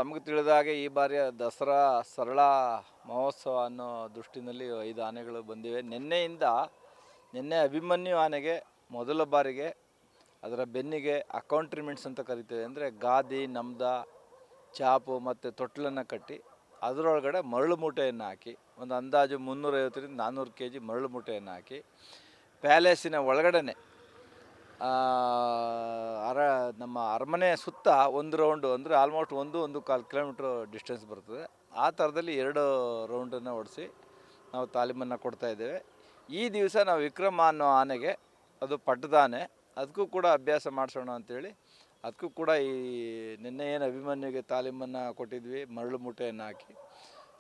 ತಮಗೆ ತಿಳಿದ ಹಾಗೆ ಈ ಬಾರಿಯ ದಸರಾ ಸರಳ ಮಹೋತ್ಸವ ಅನ್ನೋ ದೃಷ್ಟಿನಲ್ಲಿ 5 ಆನೆಗಳು ಬಂದಿವೆ. ನಿನ್ನೆ ಅಭಿಮನ್ಯು ಆನೆಗೆ ಮೊದಲ ಬಾರಿಗೆ ಅದರ ಬೆನ್ನಿಗೆ ಅಕೌಂಟ್ರಿಮೆಂಟ್ಸ್ ಅಂತ ಕರಿತೇವೆ. ಅಂದರೆ ಗಾದಿ, ನಮ್ದ, ಚಾಪು ಮತ್ತು ತೊಟ್ಲನ್ನು ಕಟ್ಟಿ ಅದರೊಳಗಡೆ ಮರಳು ಮೂಟೆಯನ್ನು ಹಾಕಿ ಒಂದು ಅಂದಾಜು 350ರಿಂದ 400 kg ಮರಳು ಮೂಟೆಯನ್ನು ಹಾಕಿ ಪ್ಯಾಲೇಸಿನ ಒಳಗಡೆ ನಮ್ಮ ಅರಮನೆ ಸುತ್ತ ಒಂದು ರೌಂಡು, ಅಂದರೆ ಆಲ್ಮೋಸ್ಟ್ 1.25 ಕಿಲೋಮೀಟ್ರ್ ಡಿಸ್ಟೆನ್ಸ್ ಬರ್ತದೆ. ಆ ಥರದಲ್ಲಿ 2 ರೌಂಡನ್ನು ಓಡಿಸಿ ನಾವು ತಾಲೀಮನ್ನು ಕೊಡ್ತಾಯಿದ್ದೇವೆ. ಈ ದಿವಸ ನಾವು ವಿಕ್ರಮ ಅನ್ನೋ ಆನೆಗೆ, ಅದು ಪಟ್ಟದ ಆನೆ, ಅದಕ್ಕೂ ಕೂಡ ಅಭ್ಯಾಸ ಮಾಡಿಸೋಣ ಅಂಥೇಳಿ ಅದಕ್ಕೂ ಕೂಡ ಈ ನಿನ್ನೆ ಏನು ಅಭಿಮನ್ಯುಗೆ ತಾಲೀಮನ್ನು ಕೊಟ್ಟಿದ್ವಿ ಮರಳು ಮೂಟೆಯನ್ನು ಹಾಕಿ,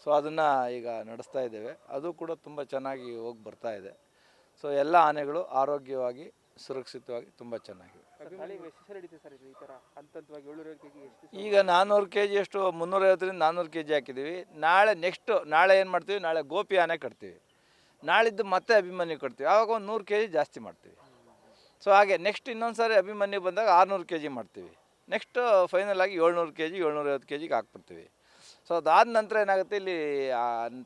ಸೊ ಅದನ್ನು ಈಗ ನಡೆಸ್ತಾ ಇದ್ದೇವೆ. ಅದು ಕೂಡ ತುಂಬ ಚೆನ್ನಾಗಿ ಹೋಗಿ ಬರ್ತಾಯಿದೆ. ಸೊ ಎಲ್ಲ ಆನೆಗಳು ಆರೋಗ್ಯವಾಗಿ ಸುರಕ್ಷಿತವಾಗಿ ತುಂಬ ಚೆನ್ನಾಗಿವೆ. ಈಗ 400 kg ಅಷ್ಟು 350ರಿಂದ 400 kg ಹಾಕಿದ್ದೀವಿ. ನಾಳೆ ಏನು ಮಾಡ್ತೀವಿ, ನಾಳೆ ಗೋಪಿ ಆನೆ ಕಟ್ತೀವಿ, ನಾಳಿದ್ದು ಮತ್ತೆ ಅಭಿಮನ್ಯು ಕಟ್ತೀವಿ, ಆವಾಗ ಒಂದು 100 kg ಜಾಸ್ತಿ ಮಾಡ್ತೀವಿ. ಸೊ ಹಾಗೆ ನೆಕ್ಸ್ಟ್ ಇನ್ನೊಂದು ಸಾರಿ ಅಭಿಮನ್ಯು ಬಂದಾಗ 600 kg ಮಾಡ್ತೀವಿ. ನೆಕ್ಸ್ಟ್ ಫೈನಲ್ ಆಗಿ 700 kg 750 kgಗೆ ಹಾಕ್ಬಿಡ್ತೀವಿ. ಸೊ ಅದಾದ ನಂತರ ಏನಾಗುತ್ತೆ, ಇಲ್ಲಿ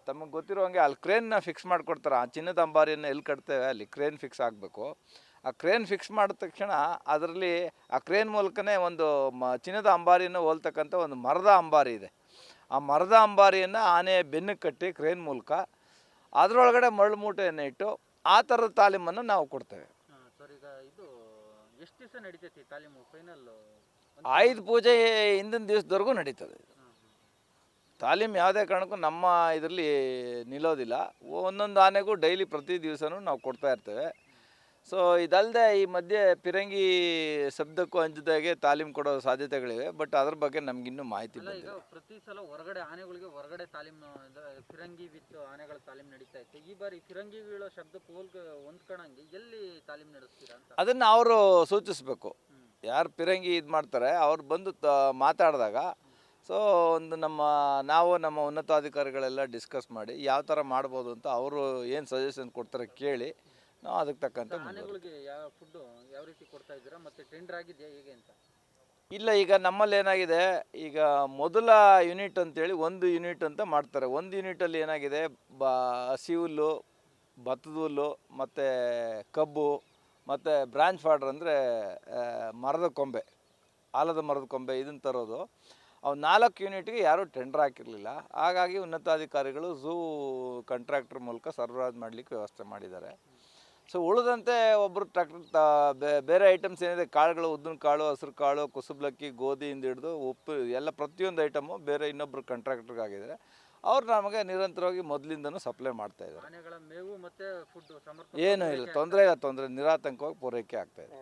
ತಮಗೆ ಗೊತ್ತಿರೋಂಗೆ ಅಲ್ಲಿ ಕ್ರೇನ್ನ ಫಿಕ್ಸ್ ಮಾಡಿಕೊಡ್ತಾರೆ. ಆ ಚಿನ್ನದ ಅಂಬಾರಿಯನ್ನು ಎಲ್ಲಿ ಕಟ್ತೇವೆ ಅಲ್ಲಿ ಕ್ರೇನ್ ಫಿಕ್ಸ್ ಆಗಬೇಕು. ಆ ಕ್ರೇನ್ ಫಿಕ್ಸ್ ಮಾಡಿದ ತಕ್ಷಣ ಅದರಲ್ಲಿ ಆ ಕ್ರೇನ್ ಮೂಲಕನೇ ಒಂದು ಚಿನ್ನದ ಅಂಬಾರಿಯನ್ನು ಹೋಲ್ತಕ್ಕಂಥ ಒಂದು ಮರದ ಅಂಬಾರಿ ಇದೆ. ಆ ಮರದ ಅಂಬಾರಿಯನ್ನು ಆನೆಯ ಬೆನ್ನಕ್ಕೆ ಕಟ್ಟಿ ಕ್ರೇನ್ ಮೂಲಕ ಅದರೊಳಗಡೆ ಮರಳು ಮೂಟೆಯನ್ನು ಇಟ್ಟು ಆ ಥರದ ತಾಲೀಮನ್ನು ನಾವು ಕೊಡ್ತೇವೆ. ಎಷ್ಟು ದಿವಸ ನಡೀತೈತಿ ತಾಲೀಮು? ಫೈನಲ್ ಆಯುಧ ಪೂಜೆ ಹಿಂದಿನ ದಿವಸದವರೆಗೂ ನಡೀತದೆ. ತಾಲೀಮ್ ಯಾವುದೇ ಕಾರಣಕ್ಕೂ ನಮ್ಮ ಇದರಲ್ಲಿ ನಿಲ್ಲೋದಿಲ್ಲ. ಒಂದೊಂದು ಆನೆಗೂ ಡೈಲಿ ಪ್ರತಿ ದಿವಸನೂ ನಾವು ಕೊಡ್ತಾ ಇರ್ತೇವೆ. ಸೊ ಇದಲ್ಲದೆ ಈ ಮಧ್ಯೆ ಫಿರಂಗಿ ಶಬ್ದಕ್ಕೂ ಅಂಜದಾಗೆ ತಾಲೀಮ್ ಕೊಡೋ ಸಾಧ್ಯತೆಗಳಿವೆ. ಬಟ್ ಅದ್ರ ಬಗ್ಗೆ ನಮಗಿನ್ನೂ ಮಾಹಿತಿ ಬಂದಿಲ್ಲ. ಪ್ರತಿ ಸಲ ಹೊರಗಡೆ ಆನೆಗಳಿಗೆ ಹೊರಗಡೆ ತಾಲೀಮ್ ಫಿರಂಗಿ ವಿತ್ ಆನೆಗಳ ತಾಲೀಮ್ ನಡೀತಾ ಇತ್ತು. ಈ ಬಾರಿ ಫಿರಂಗಿಗಳ ಶಬ್ದಕ್ಕೆ ಹೊಂದ್ಕೊಳ್ಳಂಗೆ ಎಲ್ಲಿ ತಾಲೀಮ್ ನಡೆಸ್ತೀರಾ ಅಂತ ಅದನ್ನು ಅವರು ಸೂಚಿಸಬೇಕು. ಯಾರು ಫಿರಂಗಿ ಇದು ಮಾಡ್ತಾರೆ ಅವ್ರು ಬಂದು ಮಾತಾಡಿದಾಗ, ಸೊ ಒಂದು ನಮ್ಮ ಉನ್ನತಾಧಿಕಾರಿಗಳೆಲ್ಲ ಡಿಸ್ಕಸ್ ಮಾಡಿ ಯಾವ ಥರ ಮಾಡ್ಬೋದು ಅಂತ ಅವರು ಏನು ಸಜೆಷನ್ ಕೊಡ್ತಾರೆ ಕೇಳಿ ನಾವು ಅದಕ್ಕೆ ತಕ್ಕಂತೆ ಆನೆಗಳಿಗೆ ಯಾವ ಫುಡ್ಡು ಯಾವ ರೀತಿ ಕೊಡ್ತಾ ಇದ್ದೀರಾ, ಮತ್ತು ಟೆಂಡರ್ ಆಗಿದೆಯಾ ಹೇಗೆ ಅಂತ? ಇಲ್ಲ, ಈಗ ನಮ್ಮಲ್ಲಿ ಏನಾಗಿದೆ, ಈಗ ಮೊದಲ ಯೂನಿಟ್ ಅಂತೇಳಿ 1 ಯೂನಿಟ್ ಅಂತ ಮಾಡ್ತಾರೆ. 1 ಯೂನಿಟಲ್ಲಿ ಏನಾಗಿದೆ, ಹಸಿ ಹುಲ್ಲು, ಭತ್ತದ ಹುಲ್ಲು ಮತ್ತು ಕಬ್ಬು ಮತ್ತು ಬ್ರಾಂಚ್ ಫಾಡರ್ ಅಂದರೆ ಮರದ ಕೊಂಬೆ, ಆಲದ ಮರದ ಕೊಂಬೆ ಇದನ್ನು ತರೋದು. ಅವು 4 ಯೂನಿಟ್ಗೆ ಯಾರೂ ಟೆಂಡರ್ ಹಾಕಿರಲಿಲ್ಲ. ಹಾಗಾಗಿ ಉನ್ನತಾಧಿಕಾರಿಗಳು ಝೂ ಕಾಂಟ್ರಾಕ್ಟರ್ ಮೂಲಕ ಸರಬರಾಜು ಮಾಡಲಿಕ್ಕೆ ವ್ಯವಸ್ಥೆ ಮಾಡಿದ್ದಾರೆ. ಸೊ ಉಳಿದಂತೆ ಒಬ್ಬರು ಬೇರೆ ಐಟಮ್ಸ್ ಏನಿದೆ, ಕಾಳುಗಳು, ಉದ್ದಿನ ಕಾಳು, ಹಸಿರು ಕಾಳು, ಕುಸುಬ್ಲಕ್ಕಿ, ಗೋಧಿಯಿಂದ ಹಿಡಿದು ಉಪ್ಪು ಎಲ್ಲ ಪ್ರತಿಯೊಂದು ಐಟಮು ಬೇರೆ ಇನ್ನೊಬ್ಬರು ಕಾಂಟ್ರಾಕ್ಟರ್ಗೆ ಆಗಿದ್ದಾರೆ. ಅವ್ರು ನಮಗೆ ನಿರಂತರವಾಗಿ ಮೊದಲಿಂದನೂ ಸಪ್ಲೈ ಮಾಡ್ತಾ ಇದ್ದಾರೆ. ಮೇವು ಮತ್ತು ಫುಡ್ ಏನೂ ಇಲ್ಲ, ತೊಂದರೆ ನಿರಾತಂಕವಾಗಿ ಪೂರೈಕೆ ಆಗ್ತಾಯಿದೆ.